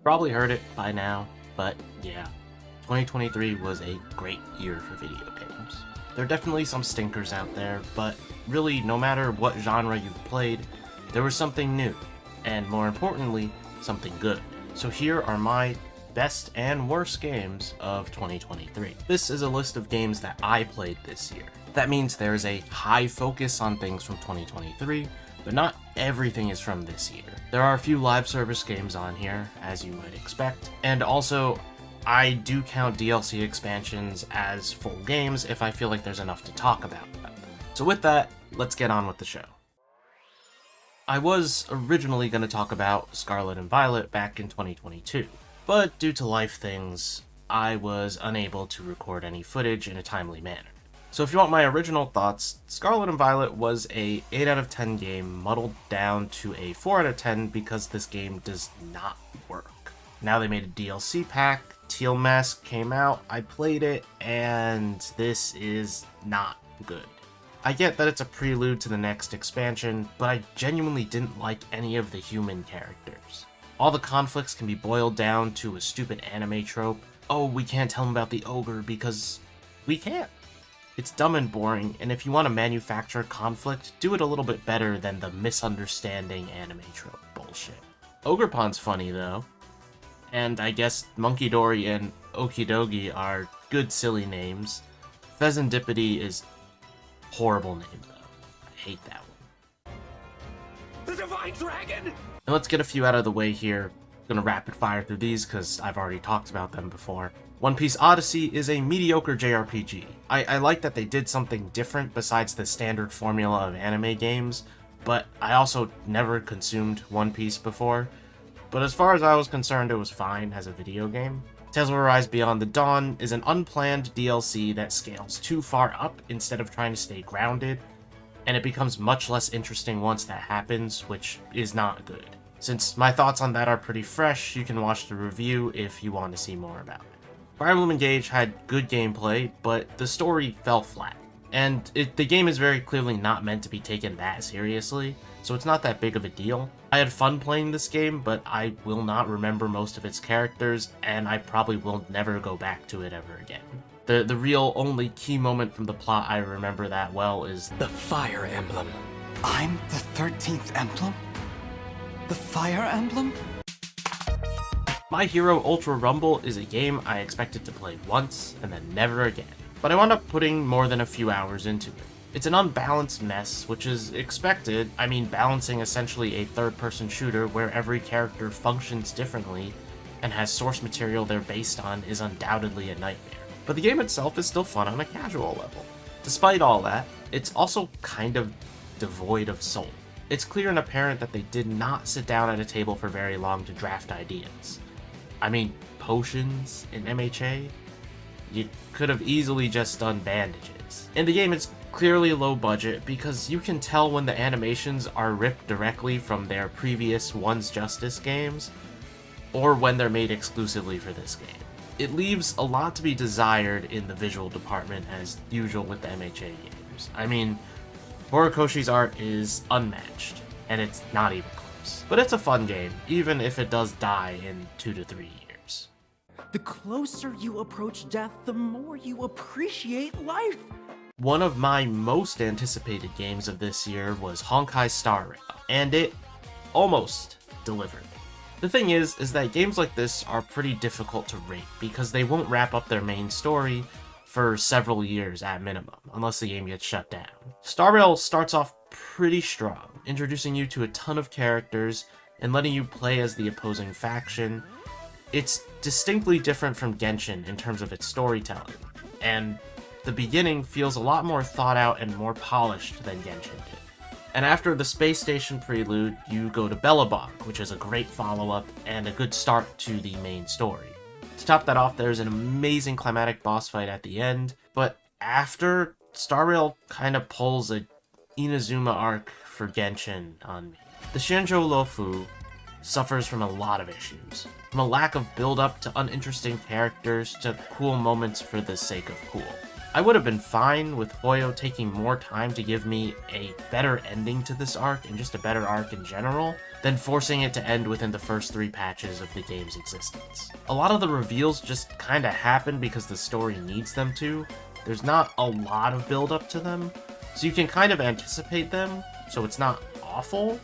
Probably heard it by now, but yeah, 2023 was a great year for video games. There are definitely some stinkers out there, but really, no matter what genre you've played, there was something new, and more importantly, something good. So here are my best and worst games of 2023. This is a list of games that I played this year. That means there's a high focus on things from 2023, but not everything is from this year. There are a few live service games on here, as you would expect, and also I do count DLC expansions as full games if I feel like there's enough to talk about them. So with that, let's get on with the show. I was originally going to talk about Scarlet and Violet back in 2022, but due to life things, I was unable to record any footage in a timely manner. So if you want my original thoughts, Scarlet and Violet was a 8 out of 10 game muddled down to a 4 out of 10 because this game does not work. Now they made a DLC pack, Teal Mask came out, I played it, and this is not good. I get that it's a prelude to the next expansion, but I genuinely didn't like any of the human characters. All the conflicts can be boiled down to a stupid anime trope. Oh, we can't tell them about the ogre because we can't. It's dumb and boring, and if you want to manufacture conflict, do it a little bit better than the misunderstanding anime trope bullshit. Ogrepon's funny though, and I guess Monkey Dory and Okidogi are good silly names. Pheasantipity is horrible name though. I hate that one. The Divine Dragon! And let's get a few out of the way here. I'm gonna rapid fire through these because I've already talked about them before. Piece Odyssey is a mediocre jrpg. I like that they did something different besides the standard formula of anime games, but I also never consumed One Piece before. But as far as I was concerned, it was fine as a video game. Tales of Arise Beyond the Dawn is an unplanned DLC that scales too far up instead of trying to stay grounded, and it becomes much less interesting once that happens, which is not good. Since my thoughts on that are pretty fresh, you can watch the review if you want to see more about it. Fire Emblem Engage had good gameplay, but the story fell flat. And the game is very clearly not meant to be taken that seriously, so it's not that big of a deal. I had fun playing this game, but I will not remember most of its characters, and I probably will never go back to it ever again. The real only key moment from the plot I remember that well is The Fire Emblem. I'm the 13th emblem? The Fire Emblem? My Hero Ultra Rumble is a game I expected to play once and then never again, but I wound up putting more than a few hours into it. It's an unbalanced mess, which is expected. I mean, balancing essentially a third-person shooter where every character functions differently and has source material they're based on is undoubtedly a nightmare. But the game itself is still fun on a casual level. Despite all that, it's also kind of devoid of soul. It's clear and apparent that they did not sit down at a table for very long to draft ideas. I mean, potions in MHA? You could have easily just done bandages. In the game, it's clearly low budget because you can tell when the animations are ripped directly from their previous One's Justice games, or when they're made exclusively for this game. It leaves a lot to be desired in the visual department, as usual with the MHA games. I mean, Horikoshi's art is unmatched, and it's not even close. But it's a fun game, even if it does die in 2 to 3 years. The closer you approach death, the more you appreciate life. One of my most anticipated games of this year was Honkai Star Rail, and it almost delivered. The thing is that games like this are pretty difficult to rate because they won't wrap up their main story for several years at minimum, unless the game gets shut down. Star Rail starts off pretty strong, introducing you to a ton of characters and letting you play as the opposing faction. It's distinctly different from Genshin in terms of its storytelling, and the beginning feels a lot more thought out and more polished than Genshin did. And after the space station prelude, you go to Belobog, which is a great follow-up and a good start to the main story. To top that off, there's an amazing climatic boss fight at the end, but after, Star Rail kind of pulls a Inazuma arc for Genshin on me. The Shinjo Lofu suffers from a lot of issues, from a lack of build-up to uninteresting characters to cool moments for the sake of cool. I would have been fine with Hoyo taking more time to give me a better ending to this arc and just a better arc in general than forcing it to end within the first 3 patches of the game's existence. A lot of the reveals just kinda happen because the story needs them to. There's not a lot of build up to them, so you can kind of anticipate them, so it's not awful,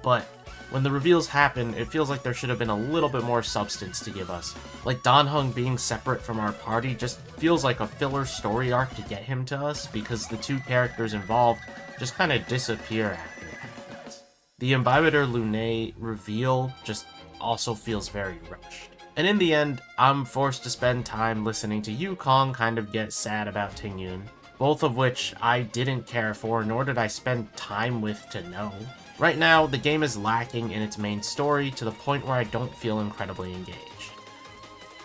but when the reveals happen, it feels like there should have been a little bit more substance to give us. Like Dan Heng being separate from our party just feels like a filler story arc to get him to us because the 2 characters involved just kind of disappear after it happens. The Imbibitor Lune reveal just also feels very rushed. And in the end, I'm forced to spend time listening to Yukong kind of get sad about Tingyun, both of which I didn't care for, nor did I spend time with to know. Right now, the game is lacking in its main story to the point where I don't feel incredibly engaged.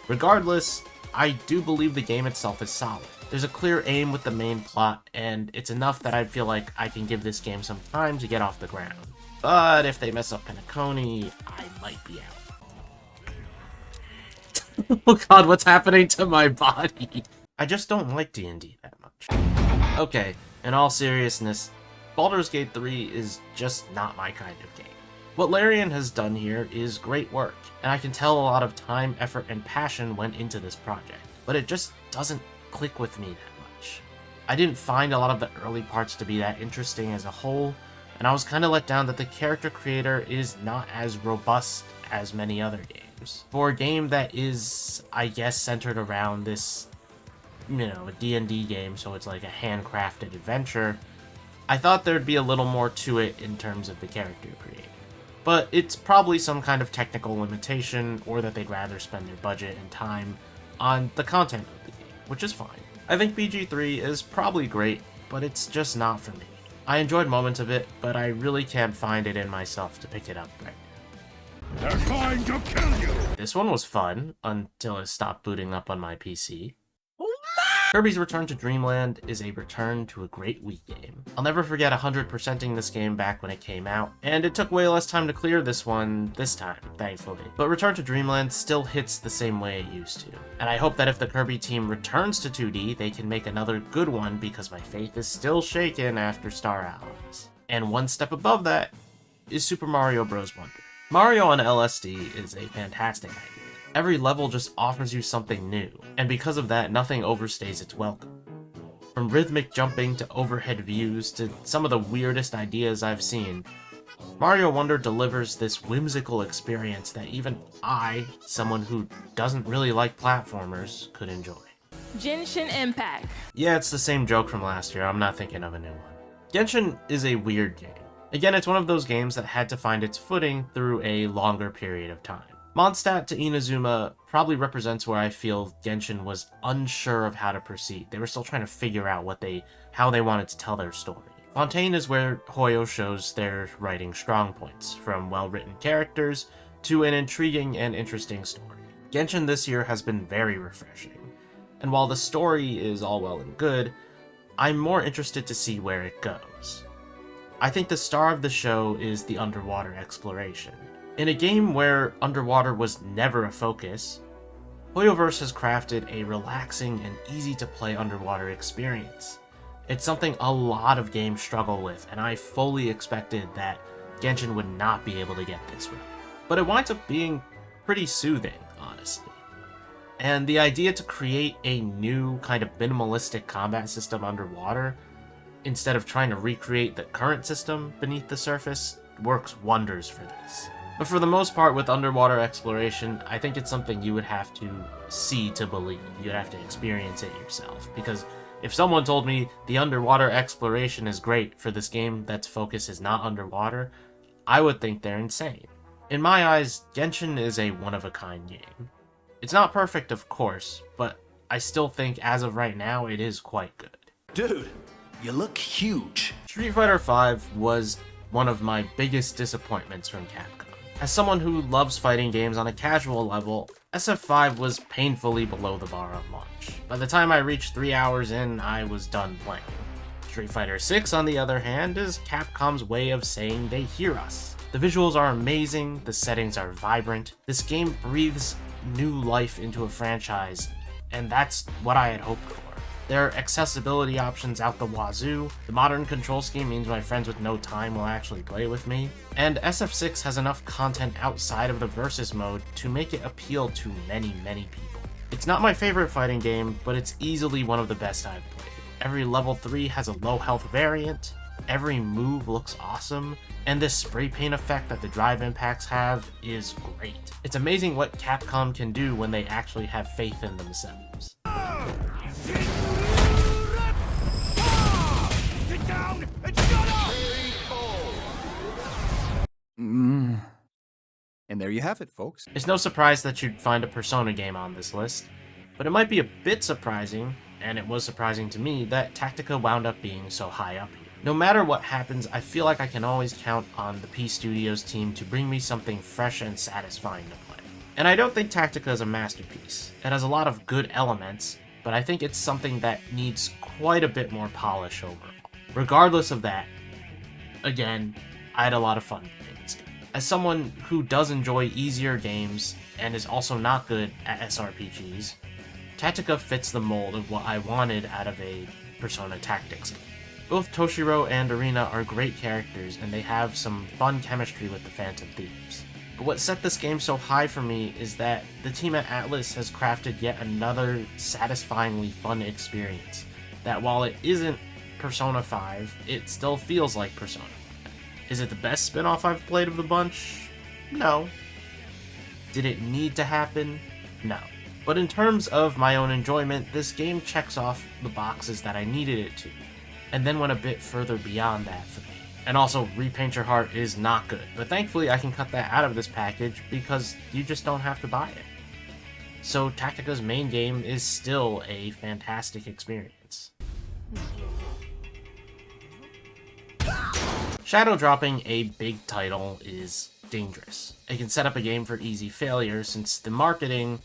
Regardless, I do believe the game itself is solid. There's a clear aim with the main plot, and it's enough that I feel like I can give this game some time to get off the ground. But if they mess up Penacony, I might be out. Oh god, what's happening to my body? I just don't like D&D that much. Okay, in all seriousness, Baldur's Gate 3 is just not my kind of game. What Larian has done here is great work, and I can tell a lot of time, effort, and passion went into this project, but it just doesn't click with me that much. I didn't find a lot of the early parts to be that interesting as a whole, and I was kind of let down that the character creator is not as robust as many other games. For a game that is, I guess, centered around this, a D&D game, so it's like a handcrafted adventure, I thought there'd be a little more to it in terms of the character creator. But it's probably some kind of technical limitation, or that they'd rather spend their budget and time on the content of the game, which is fine. I think BG3 is probably great, but it's just not for me. I enjoyed moments of it, but I really can't find it in myself to pick it up right now. They're going to kill you! This one was fun, until it stopped booting up on my PC. Kirby's Return to Dreamland is a return to a great Wii game. I'll never forget 100%ing this game back when it came out, and it took way less time to clear this one this time, thankfully. But Return to Dreamland still hits the same way it used to, and I hope that if the Kirby team returns to 2D, they can make another good one because my faith is still shaken after Star Allies. And one step above that is Super Mario Bros. Wonder. Mario on LSD is a fantastic idea. Every level just offers you something new, and because of that, nothing overstays its welcome. From rhythmic jumping to overhead views to some of the weirdest ideas I've seen, Mario Wonder delivers this whimsical experience that even I, someone who doesn't really like platformers, could enjoy. Genshin Impact. Yeah, it's the same joke from last year, I'm not thinking of a new one. Genshin is a weird game. Again, it's one of those games that had to find its footing through a longer period of time. Mondstadt to Inazuma probably represents where I feel Genshin was unsure of how to proceed. They were still trying to figure out how they wanted to tell their story. Fontaine is where Hoyo shows their writing strong points, from well-written characters to an intriguing and interesting story. Genshin this year has been very refreshing, and while the story is all well and good, I'm more interested to see where it goes. I think the star of the show is the underwater exploration. In a game where underwater was never a focus, Hoyoverse has crafted a relaxing and easy-to-play underwater experience. It's something a lot of games struggle with, and I fully expected that Genshin would not be able to get this right. But it winds up being pretty soothing, honestly. And the idea to create a new kind of minimalistic combat system underwater, instead of trying to recreate the current system beneath the surface, works wonders for this. But for the most part with underwater exploration, I think it's something you would have to see to believe. You'd have to experience it yourself. Because if someone told me the underwater exploration is great for this game that's focus is not underwater, I would think they're insane. In my eyes, Genshin is a one-of-a-kind game. It's not perfect, of course, but I still think as of right now, it is quite good. Dude, you look huge. Street Fighter V was one of my biggest disappointments from Capcom. As someone who loves fighting games on a casual level, SF5 was painfully below the bar on launch. By the time I reached 3 hours in, I was done playing. Street Fighter VI, on the other hand, is Capcom's way of saying they hear us. The visuals are amazing, the settings are vibrant, this game breathes new life into a franchise, and that's what I had hoped for. There are accessibility options out the wazoo, the modern control scheme means my friends with no time will actually play with me, and SF6 has enough content outside of the versus mode to make it appeal to many people. It's not my favorite fighting game, but it's easily one of the best I've played. Every level 3 has a low health variant, every move looks awesome, and this spray paint effect that the drive impacts have is great. It's amazing what Capcom can do when they actually have faith in themselves. Sit down and shut up! And there you have it, folks. It's no surprise that you'd find a Persona game on this list, but it might be a bit surprising, and it was surprising to me, that Tactica wound up being so high up here. No matter what happens, I feel like I can always count on the Piece Studios team to bring me something fresh and satisfying to play. And I don't think Tactica is a masterpiece. It has a lot of good elements, but I think it's something that needs quite a bit more polish overall. Regardless of that, again, I had a lot of fun playing this game. As someone who does enjoy easier games and is also not good at SRPGs, Tactica fits the mold of what I wanted out of a Persona Tactics game. Both Toshiro and Arena are great characters, and they have some fun chemistry with the Phantom Thieves. But what set this game so high for me is that the team at Atlus has crafted yet another satisfyingly fun experience, that while it isn't Persona 5, it still feels like Persona 5. Is it the best spin-off I've played of the bunch? No. Did it need to happen? No. But in terms of my own enjoyment, this game checks off the boxes that I needed it to, and then went a bit further beyond that for me. And also, Repaint Your Heart is not good, but thankfully I can cut that out of this package because you just don't have to buy it. So Tactica's main game is still a fantastic experience. Shadow dropping a big title is dangerous. It can set up a game for easy failure since the marketing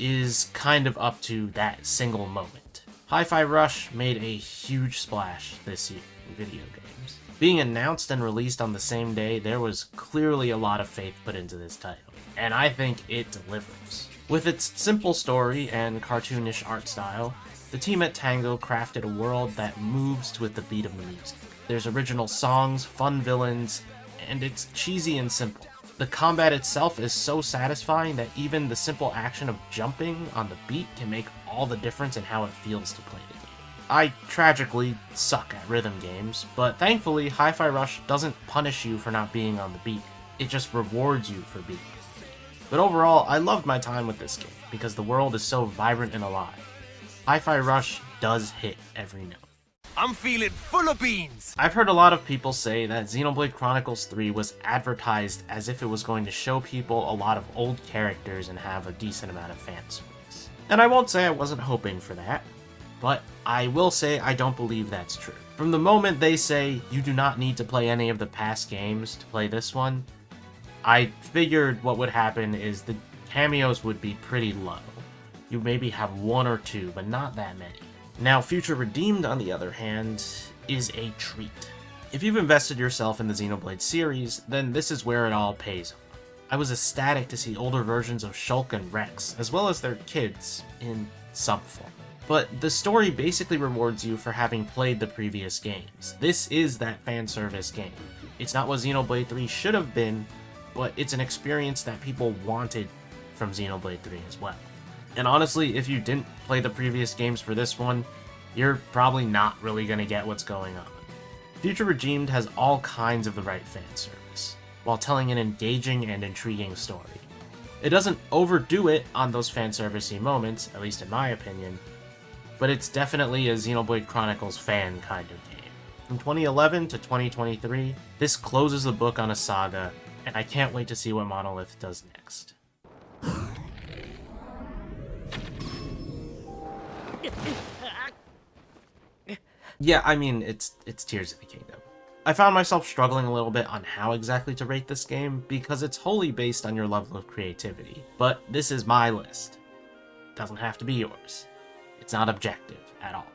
is kind of up to that single moment. Hi-Fi Rush made a huge splash this year in video games. Being announced and released on the same day, there was clearly a lot of faith put into this title, and I think it delivers. With its simple story and cartoonish art style, the team at Tango crafted a world that moves with the beat of the music. There's original songs, fun villains, and it's cheesy and simple. The combat itself is so satisfying that even the simple action of jumping on the beat can make all the difference in how it feels to play the game. I tragically suck at rhythm games, but thankfully Hi-Fi Rush doesn't punish you for not being on the beat, it just rewards you for being on the beat. But overall, I loved my time with this game, because the world is so vibrant and alive. Hi-Fi Rush does hit every note. I'm feeling full of beans! I've heard a lot of people say that Xenoblade Chronicles 3 was advertised as if it was going to show people a lot of old characters and have a decent amount of fan service. And I won't say I wasn't hoping for that, but I will say I don't believe that's true. From the moment they say you do not need to play any of the past games to play this one, I figured what would happen is the cameos would be pretty low. You maybe have one or two, but not that many. Now, Future Redeemed, on the other hand, is a treat. If you've invested yourself in the Xenoblade series, then this is where it all pays off. I was ecstatic to see older versions of Shulk and Rex, as well as their kids, in some form. But the story basically rewards you for having played the previous games. This is that fan service game. It's not what Xenoblade 3 should have been, but it's an experience that people wanted from Xenoblade 3 as well. And honestly, if you didn't play the previous games for this one, you're probably not really going to get what's going on. Future Redeemed has all kinds of the right fan service, while telling an engaging and intriguing story. It doesn't overdo it on those fan servicey moments, at least in my opinion, but it's definitely a Xenoblade Chronicles fan kind of game. From 2011 to 2023, this closes the book on a saga, and I can't wait to see what Monolith does next. Yeah, I mean, it's Tears of the Kingdom. I found myself struggling a little bit on how exactly to rate this game, because it's wholly based on your level of creativity. But this is my list. It doesn't have to be yours. It's not objective at all.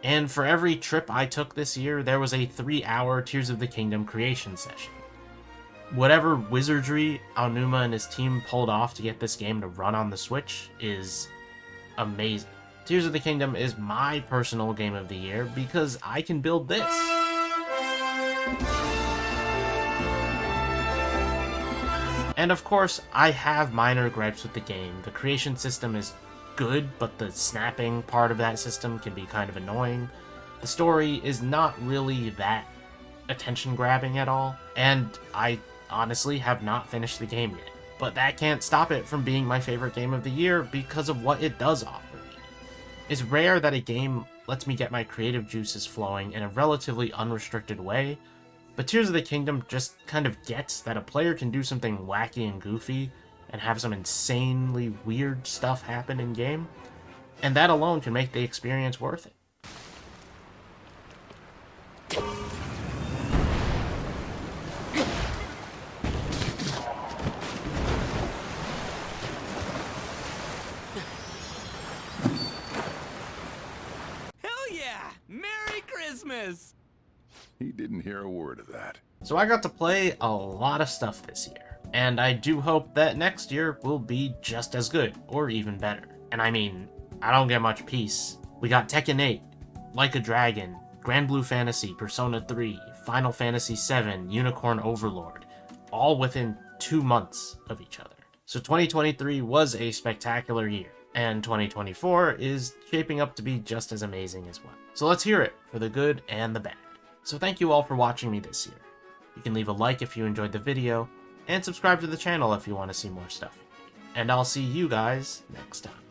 And for every trip I took this year, there was a 3-hour Tears of the Kingdom creation session. Whatever wizardry Aonuma and his team pulled off to get this game to run on the Switch is amazing. Tears of the Kingdom is my personal game of the year because I can build this. And of course, I have minor gripes with the game. The creation system is good, but the snapping part of that system can be kind of annoying. The story is not really that attention-grabbing at all, and I honestly have not finished the game yet. But that can't stop it from being my favorite game of the year because of what it does offer me. It's rare that a game lets me get my creative juices flowing in a relatively unrestricted way, but Tears of the Kingdom just kind of gets that a player can do something wacky and goofy and have some insanely weird stuff happen in-game, and that alone can make the experience worth it. Hell yeah! Merry Christmas! He didn't hear a word of that. So I got to play a lot of stuff this year, and I do hope that next year will be just as good, or even better. And I mean, I don't get much peace. We got Tekken 8, Like a Dragon, Grand Blue Fantasy, Persona 3, Final Fantasy 7, Unicorn Overlord, all within 2 months of each other. So 2023 was a spectacular year, and 2024 is shaping up to be just as amazing as well. So let's hear it for the good and the bad. So thank you all for watching me this year. You can leave a like if you enjoyed the video, and subscribe to the channel if you want to see more stuff. And I'll see you guys next time.